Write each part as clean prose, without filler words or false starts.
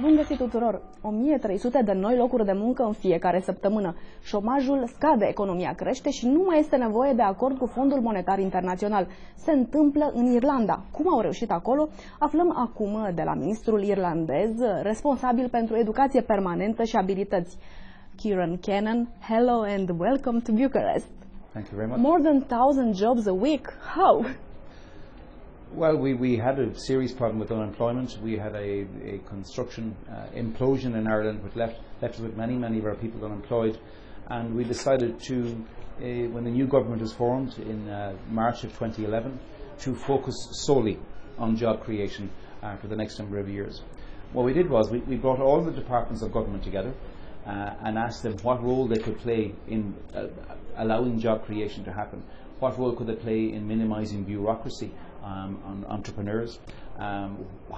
Bun găsit tuturor! 1300 de noi locuri de muncă în fiecare săptămână. Șomajul scade, economia crește și nu mai este nevoie de acord cu Fondul Monetar Internațional. Se întâmplă în Irlanda. Cum au reușit acolo? Aflăm acum de la ministrul irlandez, responsabil pentru educație permanentă și abilități. Kieran Cannon, hello and welcome to Bucharest. Thank you very much. More than 1,000 jobs a week. How? Well, we had a serious problem with unemployment. We had a construction implosion in Ireland, which left us with many of our people unemployed. And we decided to, when the new government was formed in March of 2011, to focus solely on job creation for the next number of years. What we did was we brought all the departments of government together and asked them what role they could play in allowing job creation to happen. What role could they play in minimising bureaucracy on entrepreneurs?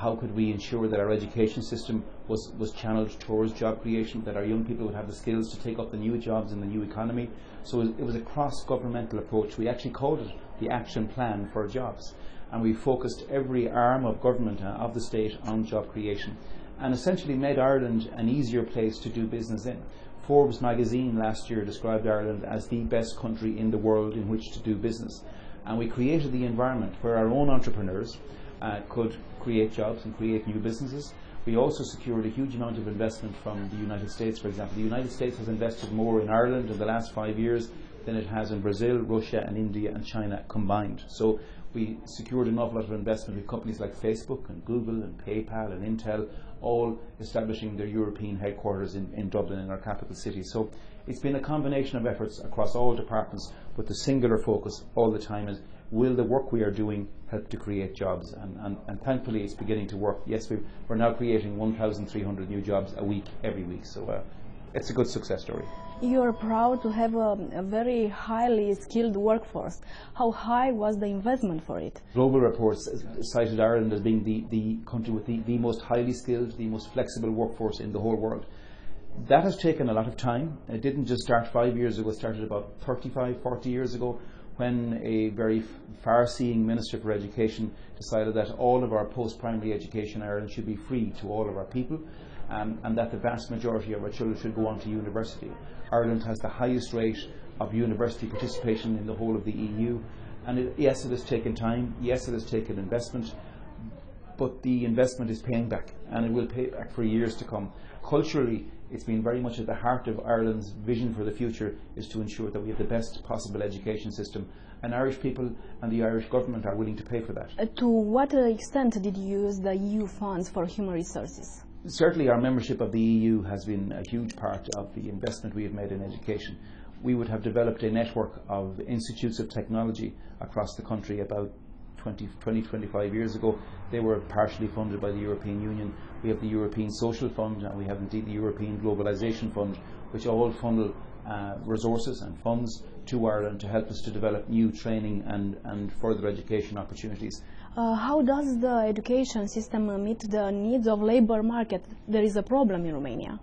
How could we ensure that our education system was channeled towards job creation, that our young people would have the skills to take up the new jobs in the new economy? So it was a cross-governmental approach. We actually called it the Action Plan for Jobs, and we focused every arm of government of the state on job creation, and essentially made Ireland an easier place to do business in. Forbes magazine last year described Ireland as the best country in the world in which to do business. And we created the environment where our own entrepreneurs could create jobs and create new businesses. We also secured a huge amount of investment from the United States, for example. The United States has invested more in Ireland in the last 5 years than it has in Brazil, Russia and India and China combined. So we secured an awful lot of investment with companies like Facebook and Google and PayPal and Intel, all establishing their European headquarters in Dublin, in our capital city. So it's been a combination of efforts across all departments, with the singular focus all the time is, will the work we are doing help to create jobs? And thankfully it's beginning to work. Yes, we're now creating 1,300 new jobs a week, every week. So it's a good success story. You are proud to have a very highly skilled workforce. How high was the investment for it? Global reports cited Ireland as being the country with the most highly skilled, the most flexible workforce in the whole world. That has taken a lot of time. It didn't just start 5 years ago, it started about 35, 40 years ago, when a very far-seeing Minister for Education decided that all of our post-primary education in Ireland should be free to all of our people, and that the vast majority of our children should go on to university. Ireland has the highest rate of university participation in the whole of the EU, and yes, it has taken time, yes, it has taken investment, but the investment is paying back, and it will pay back for years to come. Culturally, it's been very much at the heart of Ireland's vision for the future, is to ensure that we have the best possible education system, and Irish people and the Irish government are willing to pay for that. To what extent did you use the EU funds for human resources? Certainly our membership of the EU has been a huge part of the investment we have made in education. We would have developed a network of institutes of technology across the country about 25 years ago. They were partially funded by the European Union. We have the European Social Fund, and we have indeed the European Globalisation Fund, which all funnel resources and funds to Ireland to help us to develop new training and further education opportunities. How does the education system meet the needs of labour market? There is a problem in Romania.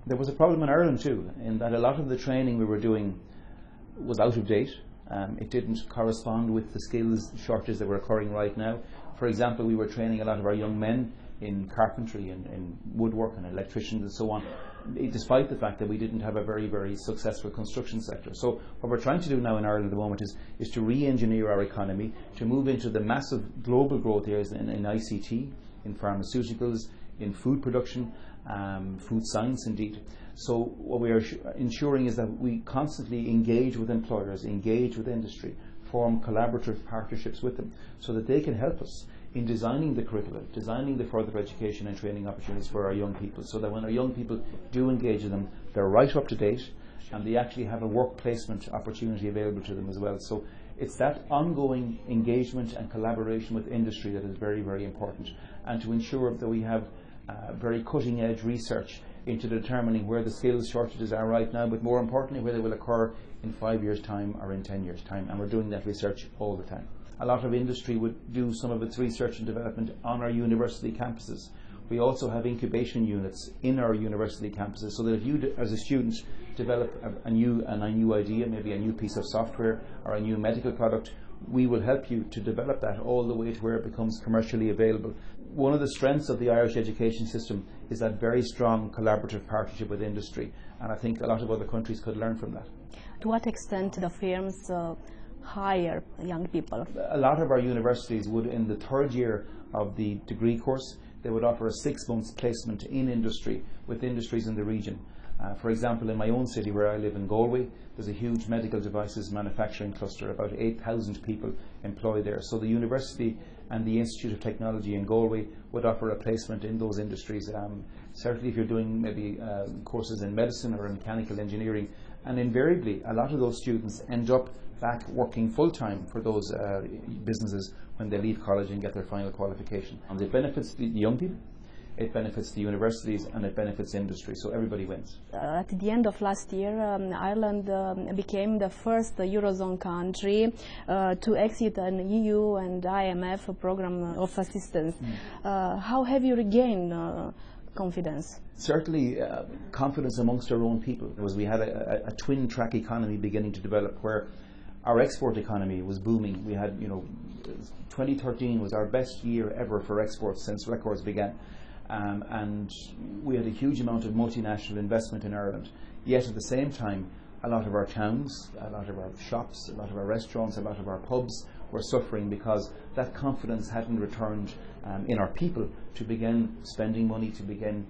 There was a problem in Ireland too, in that a lot of the training we were doing was out of date. It didn't correspond with the skills shortages that were occurring right now. For example, we were training a lot of our young men in carpentry and in woodwork and electricians and so on, despite the fact that we didn't have a very successful construction sector. So what we're trying to do now in Ireland at the moment is to re-engineer our economy, to move into the massive global growth areas in ICT, in pharmaceuticals, in food production, food science indeed. So what we are ensuring is that we constantly engage with employers, engage with industry, form collaborative partnerships with them, so that they can help us in designing the curricula, designing the further education and training opportunities for our young people, so that when our young people do engage in them, they're right up to date and they actually have a work placement opportunity available to them as well. So it's that ongoing engagement and collaboration with industry that is very important, and to ensure that we have very cutting edge research into determining where the skills shortages are right now, but more importantly where they will occur in 5 years' time or in 10 years' time, and we're doing that research all the time. A lot of industry would do some of its research and development on our university campuses. We also have incubation units in our university campuses, so that if you as a student develop a new idea, maybe a new piece of software or a new medical product, we will help you to develop that all the way to where it becomes commercially available. one of the strengths of the Irish education system is that very strong collaborative partnership with industry, and I think a lot of other countries could learn from that. To what extent the firms hire young people? A lot of our universities would, in the third year of the degree course, they would offer a 6-month placement in industry with industries in the region. For example, in my own city where I live in Galway, there's a huge medical devices manufacturing cluster, about 8,000 people employed there. So the university and the Institute of Technology in Galway would offer a placement in those industries. Certainly if you're doing maybe courses in medicine or in mechanical engineering, and invariably a lot of those students end up back working full-time for those businesses when they leave college and get their final qualification. And it benefits the young people, it benefits the universities, and it benefits industry, so everybody wins. At the end of last year, Ireland became the first Eurozone country to exit an EU and IMF program of assistance. How have you regained confidence? Certainly confidence amongst our own people. We had a twin track economy beginning to develop where our export economy was booming. We had, 2013 was our best year ever for exports since records began. And we had a huge amount of multinational investment in Ireland. Yet at the same time, a lot of our towns, a lot of our shops, a lot of our restaurants, a lot of our pubs were suffering because that confidence hadn't returned in our people to begin spending money, to begin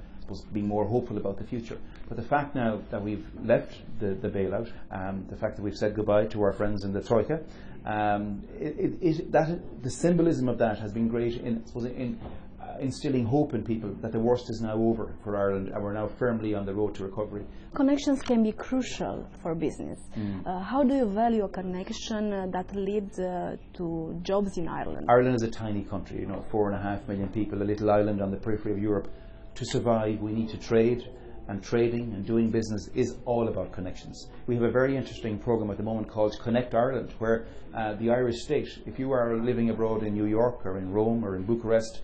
being more hopeful about the future. But the fact now that we've left the bailout, the fact that we've said goodbye to our friends in the Troika, the symbolism of that has been great in instilling hope in people that the worst is now over for Ireland and we're now firmly on the road to recovery. Connections can be crucial for business. How do you value a connection that leads to jobs in Ireland? Ireland is a tiny country, 4.5 million people, a little island on the periphery of Europe. To survive, we need to trade, and trading and doing business is all about connections. We have a very interesting program at the moment called Connect Ireland, where the Irish state, if you are living abroad in New York or in Rome or in Bucharest,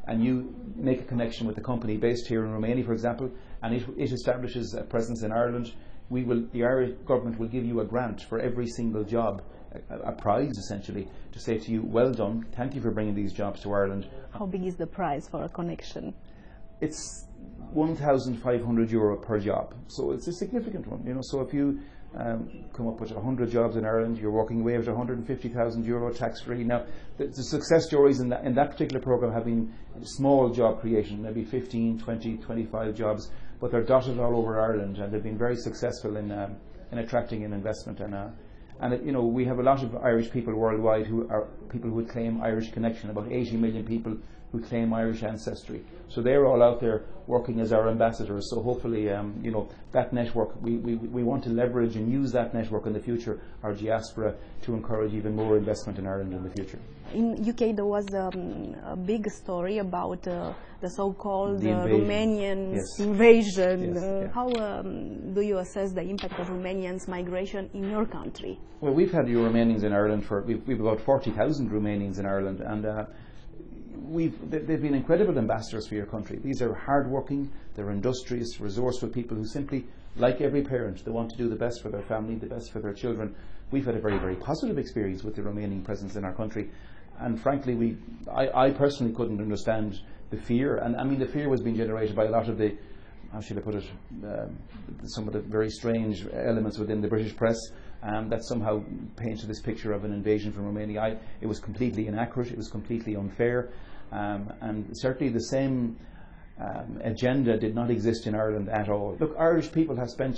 and you make a connection with a company based here in Romania, for example, and it establishes a presence in Ireland, the Irish government will give you a grant for every single job, a prize essentially, to say to you, well done, thank you for bringing these jobs to Ireland. How big is the prize for a connection? It's €1,500 per job, so it's a significant one. So if you come up with 100 jobs in Ireland, you're walking away with €150,000 tax-free. Now, the success stories in that particular programme have been small job creation, maybe 15, 20, 25 jobs, but they're dotted all over Ireland, and they've been very successful in attracting an investment. And we have a lot of Irish people worldwide who are people who claim Irish connection, about 80 million people who claim Irish ancestry. So they're all out there working as our ambassadors. So hopefully, that network, we want to leverage and use that network in the future, our diaspora, to encourage even more investment in Ireland in the future. In UK there was a big story about the so-called Romanian invasion. Yes, How do you assess the impact of Romanians' migration in your country? Well, we've had Romanians in Ireland we've about 40,000 Romanians in Ireland, and they've been incredible ambassadors for your country. These are hard-working, they're industrious, resourceful people who simply, like every parent, they want to do the best for their family, the best for their children. We've had a very, very positive experience with the Romanian presence in our country, and frankly, I personally couldn't understand the fear, and I mean the fear was being generated by a lot of the, how should I put it, some of the very strange elements within the British press that somehow painted this picture of an invasion from Romania. It was completely inaccurate, it was completely unfair, and certainly the same agenda did not exist in Ireland at all. Look, Irish people have spent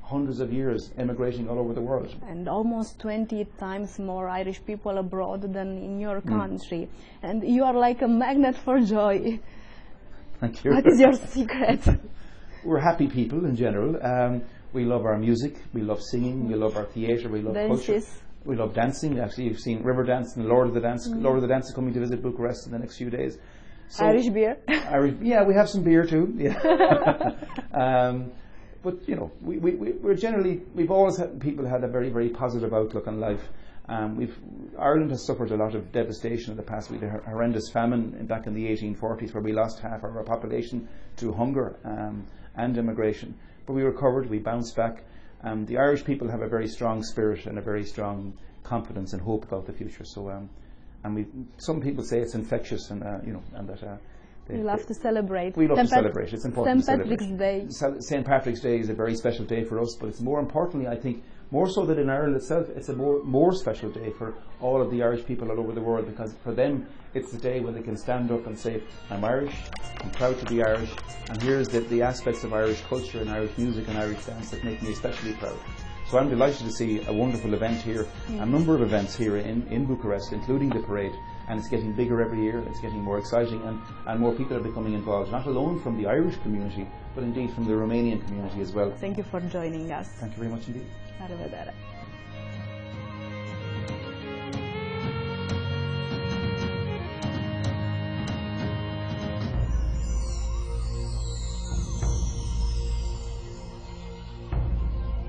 hundreds of years emigrating all over the world. And almost 20 times more Irish people abroad than in your country. And you are like a magnet for joy. Thank you. What is your secret? We're happy people in general. We love our music, we love singing, we love our theatre, we love culture. We love dancing. Actually, you've seen Riverdance and Lord of the Dance. Lord of the Dance is coming to visit Bucharest in the next few days. So Irish beer? Yeah, we have some beer too. Yeah. But we're generally, we've always had a very, very positive outlook on life. Ireland has suffered a lot of devastation in the past. We had a horrendous famine back in the 1840s where we lost half of our population to hunger and immigration. But we recovered, we bounced back. The Irish people have a very strong spirit and a very strong confidence and hope about the future. So, some people say it's infectious, and and that We love to celebrate. We love to celebrate. It's important to celebrate. St. Patrick's Day. St. Patrick's Day is a very special day for us, but it's more importantly, I think, more so than in Ireland itself, it's a more special day for all of the Irish people all over the world, because for them it's the day when they can stand up and say, I'm Irish, I'm proud to be Irish, and here's the aspects of Irish culture and Irish music and Irish dance that make me especially proud. So I'm delighted to see a wonderful event here, a number of events here in Bucharest, including the parade, and it's getting bigger every year, it's getting more exciting, and more people are becoming involved, not alone from the Irish community, but indeed from the Romanian community as well. Thank you for joining us. Thank you very much indeed. La revedere.